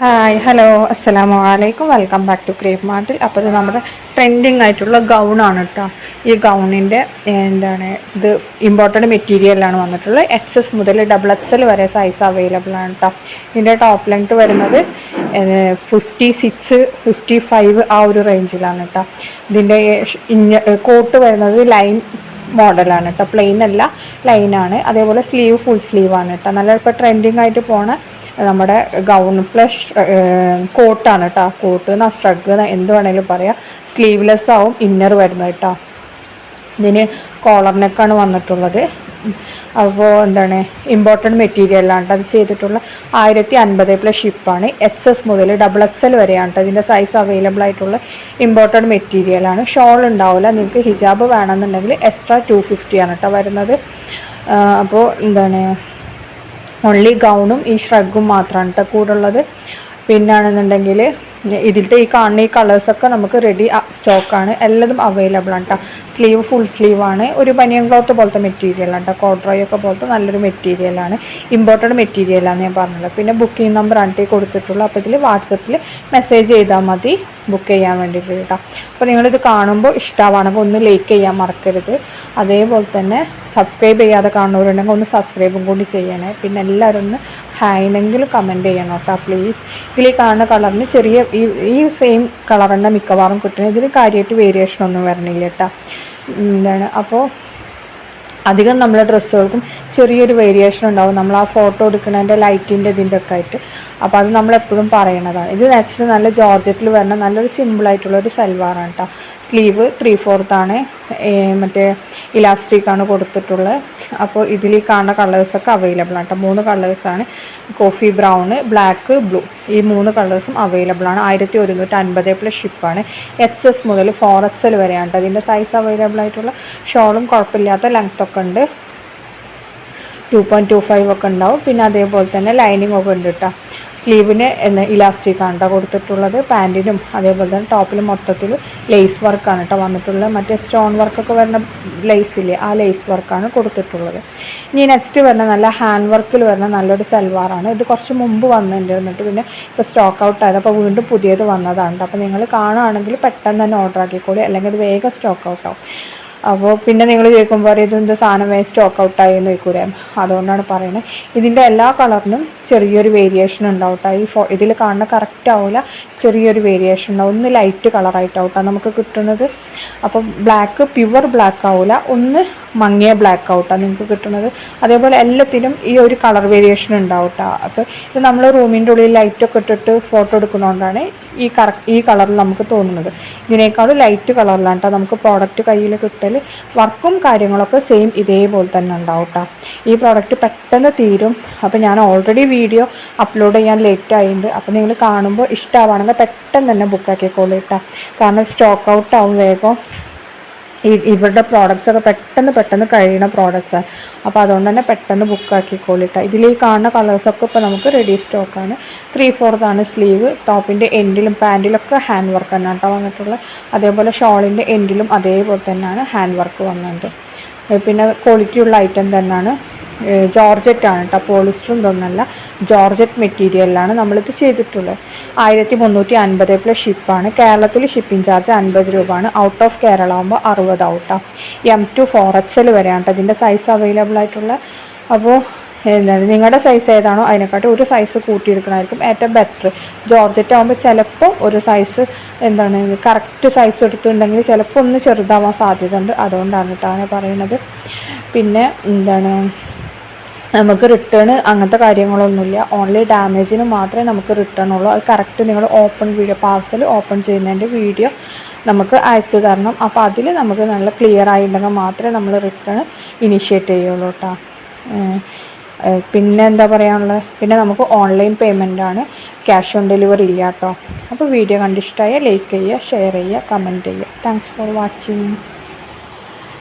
Hi hello അസ്സലാമു അലൈക്കും welcome back to crepe മാർട്ടിൽ. അപ്പോൾ ഇത് നമ്മുടെ ട്രെൻഡിങ് ആയിട്ടുള്ള ഗൗണാണ് കേട്ടോ. ഈ ഗൗണിൻ്റെ ഇത് ഇമ്പോർട്ടൻ്റ് മെറ്റീരിയലാണ് വന്നിട്ടുള്ളത്. XS മുതൽ XXL വരെ സൈസ് അവൈലബിൾ ആണ് കേട്ടോ. ഇതിൻ്റെ ടോപ്പ് ലെങ്ത് വരുന്നത് 56, 55 ആ ഒരു റേഞ്ചിലാണ് കേട്ടോ. ഇതിൻ്റെ കോട്ട് വരുന്നത് ലൈൻ മോഡലാണ് കേട്ടോ, പ്ലെയിൻ അല്ല, ലൈനാണ്. അതേപോലെ സ്ലീവ് ഫുൾ സ്ലീവാണ് കേട്ടോ. നല്ല ഇപ്പോൾ ട്രെൻഡിങ് ആയിട്ട് പോണ നമ്മുടെ ഗൗൺ പ്ലസ് കോട്ടാണ് കേട്ടോ. കോട്ട് സ്ട്രഗ് എന്ത് വേണമെങ്കിലും പറയാം. സ്ലീവ്ലെസ് ആവും ഇന്നർ വരുന്നത് കേട്ടോ. ഇതിന് കോളർ നെക്കാണ് വന്നിട്ടുള്ളത്. അപ്പോൾ ഇമ്പോർട്ടൻ്റ് മെറ്റീരിയലാണ് കേട്ടോ. അത് ചെയ്തിട്ടുള്ള 1050 ഷിപ്പാണ്. XS മുതൽ XXL വരെയാണ് കേട്ടോ. ഇതിൻ്റെ സൈസ് അവൈലബിൾ ആയിട്ടുള്ള ഇമ്പോർട്ടൻ്റ് മെറ്റീരിയലാണ്. ഷോൾ ഉണ്ടാവില്ല. നിങ്ങൾക്ക് ഹിജാബ് വേണമെന്നുണ്ടെങ്കിൽ എക്സ്ട്രാ 250 ആണ് കേട്ടോ വരുന്നത്. അപ്പോൾ ഓൺലി ഗൗണും ഈ ഷ്രഗും മാത്രമാണ് കേട്ടോ കൂടുള്ളത്. പിന്നാണെന്നുണ്ടെങ്കിൽ ഇതിലത്തെ ഈ കാണുന്ന ഈ കളേഴ്സൊക്കെ നമുക്ക് റെഡി സ്റ്റോക്കാണ്. എല്ലാതും അവൈലബിൾ ആണ് കേട്ടോ. സ്ലീവ് ഫുൾ സ്ലീവാണ്. ഒരു ബനിയൻ ക്ലോത്ത് പോലത്തെ മെറ്റീരിയലാണ് കേട്ടോ. കോഡ്രോയൊക്കെ പോലത്തെ നല്ലൊരു മെറ്റീരിയലാണ്. ഇമ്പോർട്ടൻ്റ് മെറ്റീരിയലാണ് ഞാൻ പറഞ്ഞത്. പിന്നെ ബുക്കിംഗ് നമ്പറാണ് കൊടുത്തിട്ടുള്ളത്. അപ്പോൾ ഇതിൽ വാട്സപ്പിൽ മെസ്സേജ് ചെയ്താൽ മതി ബുക്ക് ചെയ്യാൻ വേണ്ടിയിട്ട് കേട്ടോ. അപ്പോൾ നിങ്ങളിത് കാണുമ്പോൾ ഇഷ്ടമാണെങ്കിൽ ഒന്ന് ലൈക്ക് ചെയ്യാൻ മറക്കരുത്. അതേപോലെ തന്നെ സബ്സ്ക്രൈബ് ചെയ്യാതെ കാണുന്നവരുണ്ടെങ്കിൽ ഒന്ന് സബ്സ്ക്രൈബും കൂടി ചെയ്യണേ. പിന്നെ എല്ലാവരും ഒന്ന് ഹായിനെങ്കിലും കമൻറ്റ് ചെയ്യണം കേട്ടോ പ്ലീസ്. ഇതിൽ കാണുന്ന കളറിന് ചെറിയ ഈ സെയിം കളർ തന്നെ മിക്കവാറും കിട്ടുന്നത്. ഇതിന് കാര്യമായിട്ട് വേരിയേഷൻ ഒന്നും വരണില്ല കേട്ടോ. അപ്പോൾ അധികം നമ്മളെ ഡ്രസ്സുകൾക്കും ചെറിയൊരു വേരിയേഷൻ ഉണ്ടാവും. നമ്മൾ ആ ഫോട്ടോ എടുക്കുന്നതിൻ്റെ ലൈറ്റിൻ്റെ ഇതിൻ്റെ ഒക്കെ ആയിട്ട്. അപ്പോൾ അത് നമ്മളെപ്പോഴും പറയണതാണ്. ഇത് നെക്സ്റ്റ് നല്ല ജോർജറ്റിൽ വരുന്ന നല്ലൊരു സിമ്പിളായിട്ടുള്ളൊരു സൽവാറാണ് കേട്ടോ. സ്ലീവ് 3/4 ആണ്. മറ്റേ ഇലാസ്റ്റിക്കാണ് കൊടുത്തിട്ടുള്ളത്. അപ്പോൾ ഇതിൽ കാണുന്ന കളേഴ്സൊക്കെ അവൈലബിൾ ആണ് കേട്ടോ. 3 കളേഴ്സാണ്. കോഫി ബ്രൗണ്, ബ്ലാക്ക്, ബ്ലൂ, ഈ 3 കളേഴ്സും അവൈലബിൾ ആണ്. 1150 ഷിപ്പാണ്. XS മുതൽ 4XL വരെയാണ് കേട്ടോ. അതിൻ്റെ സൈസ് അവൈലബിൾ ആയിട്ടുള്ള ഷോളും കുഴപ്പമില്ലാത്ത ലെങ്ത്തൊക്കെ ഉണ്ട്. 2.25 ഒക്കെ ഉണ്ടാവും. പിന്നെ അതേപോലെ തന്നെ ലൈനിങ് ഒക്കെ ഉണ്ട് കേട്ടോ. സ്ലീവിന് ഇലാസ്റ്റിക്കാണ് കേട്ടോ കൊടുത്തിട്ടുള്ളത്. പാൻറ്റിനും അതേപോലെ തന്നെ ടോപ്പിലും മൊത്തത്തിൽ ലേസ് വർക്കാണ് കേട്ടോ വന്നിട്ടുള്ളത്. മറ്റേ സ്റ്റോൺ വർക്കൊക്കെ വരുന്ന ലേസില്ലേ, ആ ലേസ് വർക്കാണ് കൊടുത്തിട്ടുള്ളത്. ഇനി നെക്സ്റ്റ് വരുന്ന നല്ല ഹാൻഡ് വർക്കിൽ വരുന്ന നല്ലൊരു സൽവാറാണ്. ഇത് കുറച്ച് മുമ്പ് വന്നിട്ട് പിന്നെ ഇപ്പോൾ സ്റ്റോക്ക് ഔട്ട് ആയത്. അപ്പോൾ വീണ്ടും പുതിയത് വന്നതാണ് കേട്ടോ. അപ്പോൾ നിങ്ങൾ കാണുകയാണെങ്കിൽ പെട്ടെന്ന് തന്നെ ഓർഡർ ആക്കിക്കോളി, അല്ലെങ്കിൽ അത് വേഗം സ്റ്റോക്ക് ഔട്ട് ആവും. അപ്പോൾ പിന്നെ നിങ്ങൾ ചോദിക്കുമ്പോൾ ഇതെന്ത് സാധനം സ്റ്റോക്ക് ഔട്ടായി എന്ന് ചോദിക്കൂലേ, അതുകൊണ്ടാണ് പറയുന്നത്. ഇതിൻ്റെ എല്ലാ കളറിനും ചെറിയൊരു വേരിയേഷൻ ഉണ്ടാവും കേട്ടോ. ഇതിൽ കാണുന്ന കറക്റ്റ് ആവില്ല, ചെറിയൊരു വേരിയേഷൻ ഉണ്ടാവും. ഒന്ന് ലൈറ്റ് കളറായിട്ടാവും കേട്ടോ നമുക്ക് കിട്ടുന്നത്. അപ്പോൾ ബ്ലാക്ക് പ്യുവർ ബ്ലാക്ക് ആവില്ല, ഒന്ന് മങ്ങിയ ബ്ലാക്ക് ഔട്ടാണ് നിങ്ങൾക്ക് കിട്ടുന്നത്. അതേപോലെ എല്ലാത്തിനും ഈ ഒരു കളർ വേരിയേഷൻ ഉണ്ടാവും കേട്ടോ. അപ്പോൾ ഇത് നമ്മൾ റൂമിൻ്റെ ഉള്ളിൽ ലൈറ്റൊക്കെ ഇട്ടിട്ട് ഫോട്ടോ എടുക്കുന്നതുകൊണ്ടാണ് ഈ കളറിൽ നമുക്ക് തോന്നുന്നത്. ഇതിനേക്കാളും ലൈറ്റ് കളറിലാണ് കേട്ടോ നമുക്ക് പ്രോഡക്റ്റ് കയ്യിൽ കിട്ടൽ. വർക്കും കാര്യങ്ങളൊക്കെ സെയിം ഇതേപോലെ തന്നെ ഉണ്ടാവും കേട്ടോ. ഈ പ്രോഡക്റ്റ് പെട്ടെന്ന് തീരും. അപ്പോൾ ഞാൻ ഓൾറെഡി വീഡിയോ അപ്ലോഡ് ചെയ്യാൻ ലേറ്റ് ആയിട്ടുണ്ട്. അപ്പോൾ നിങ്ങൾ കാണുമ്പോൾ ഇഷ്ടമാണെങ്കിൽ പെട്ടെന്ന് തന്നെ ബുക്കാക്കിക്കോളൂ കേട്ടോ. കാരണം സ്റ്റോക്ക് ഔട്ട് ആവും വേഗം. ഇവരുടെ പ്രോഡക്റ്റ്സൊക്കെ പെട്ടെന്ന് കഴിയുന്ന പ്രോഡക്റ്റ്സാണ്. അപ്പോൾ അതുകൊണ്ട് തന്നെ പെട്ടെന്ന് ബുക്കാക്കിക്കോളിട്ട. ഇതിൽ ഈ കാണുന്ന കളേഴ്സൊക്കെ ഇപ്പോൾ നമുക്ക് റെഡി സ്റ്റോക്കാണ്. 3/4 ആണ് സ്ലീവ്. ടോപ്പിൻ്റെ എൻഡിലും പാൻറ്റിലൊക്കെ ഹാൻഡ് വർക്ക് തന്നെയാണ് കേട്ടോ വന്നിട്ടുള്ളത്. അതേപോലെ ഷോളിൻ്റെ എൻഡിലും അതേപോലെ തന്നെയാണ് ഹാൻഡ് വർക്ക് വന്നിട്ടുണ്ട്. പിന്നെ ക്വാളിറ്റി ഉള്ള ഐറ്റം തന്നെയാണ്. ജോർജറ്റാണ് കേട്ടോ, പോളിസ്റ്ററും ഇതൊന്നല്ല, ജോർജറ്റ് മെറ്റീരിയലിലാണ് നമ്മളിത് ചെയ്തിട്ടുള്ളത്. 1350 ഷിപ്പാണ്. കേരളത്തിൽ ഷിപ്പിംഗ് ചാർജ് 50 രൂപയാണ്. ഔട്ട് ഓഫ് കേരള ആകുമ്പോൾ 60 ഔട്ടാണ്. M2 4XL വരെയാണ് കേട്ടോ ഇതിൻ്റെ സൈസ് അവൈലബിൾ ആയിട്ടുള്ള. അപ്പോൾ നിങ്ങളുടെ സൈസ് ഏതാണോ അതിനെക്കാട്ടും ഒരു സൈസ് കൂട്ടിയെടുക്കണമായിരിക്കും ഏറ്റവും ബെറ്റർ. ജോർജറ്റ് ആകുമ്പോൾ ചിലപ്പോൾ ഒരു സൈസ് കറക്റ്റ് സൈസ് എടുത്തിട്ടുണ്ടെങ്കിൽ ചിലപ്പോൾ ഒന്ന് ചെറുതാവാൻ സാധ്യത ഉണ്ട്. അതുകൊണ്ടാണ് കേട്ടോ അങ്ങനെ പറയുന്നത്. പിന്നെ നമുക്ക് റിട്ടേൺ അങ്ങനത്തെ കാര്യങ്ങളൊന്നുമില്ല. ഓൺലി ഡാമേജിന് മാത്രമേ നമുക്ക് റിട്ടേൺ ഉള്ളൂ. അത് കറക്റ്റ് നിങ്ങൾ പാർസൽ ഓപ്പൺ ചെയ്യുന്നതിൻ്റെ വീഡിയോ നമുക്ക് അയച്ചു തരണം. അപ്പോൾ അതിൽ നമുക്ക് നല്ല ക്ലിയർ ആയിട്ടുണ്ടെങ്കിൽ മാത്രമേ നമ്മൾ റിട്ടേൺ ഇനിഷ്യേറ്റ് ചെയ്യുള്ളൂ കേട്ടോ. പിന്നെ എന്താ പറയാനുള്ളത്, പിന്നെ നമുക്ക് ഓൺലൈൻ പേയ്മെൻറ്റാണ്, ക്യാഷ് ഓൺ ഡെലിവറി ഇല്ല കേട്ടോ. അപ്പോൾ വീഡിയോ കണ്ടിഷ്ടമായ ലൈക്ക് ചെയ്യുക, ഷെയർ ചെയ്യുക, കമൻറ്റ് ചെയ്യുക. Thanks for watching.